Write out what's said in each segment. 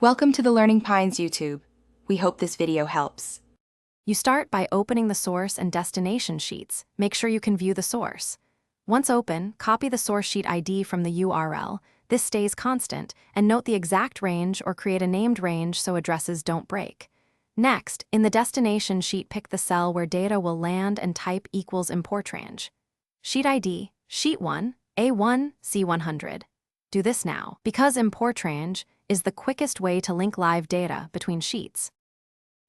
Welcome to the Learning Pines YouTube. We hope this video helps. You start by opening the source and destination sheets. Make sure you can view the source. Once open, copy the source sheet ID from the URL. This stays constant, and note the exact range or create a named range so addresses don't break. Next, in the destination sheet, pick the cell where data will land and type equals import range. Sheet ID, Sheet 1, A1, C100. Do this now, because import range is the quickest way to link live data between sheets.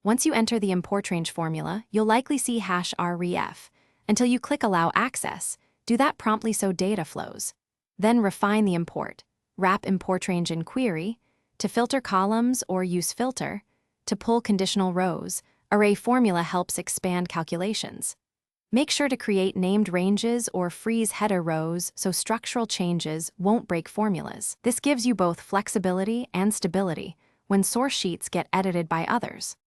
Once you enter the import range formula, you'll likely see #ref. Until you click Allow Access, do that promptly so data flows. Then refine the import. Wrap import range in query, to filter columns or use filter, to pull conditional rows. Array formula helps expand calculations. Make sure to create named ranges or freeze header rows so structural changes won't break formulas. This gives you both flexibility and stability when source sheets get edited by others.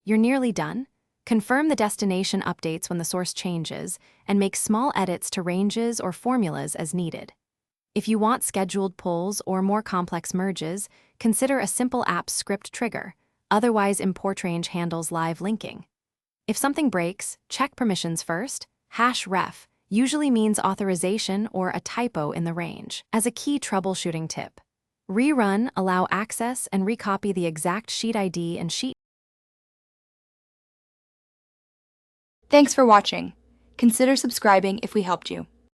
You're nearly done. Confirm the destination updates when the source changes and make small edits to ranges or formulas as needed. If you want scheduled pulls or more complex merges, consider a simple app script trigger. Otherwise, import range handles live linking. If something breaks, check permissions first. #ref usually means authorization or a typo in the range. As a key troubleshooting tip, rerun, allow access, and recopy the exact sheet ID and sheet. Thanks for watching. Consider subscribing if we helped you.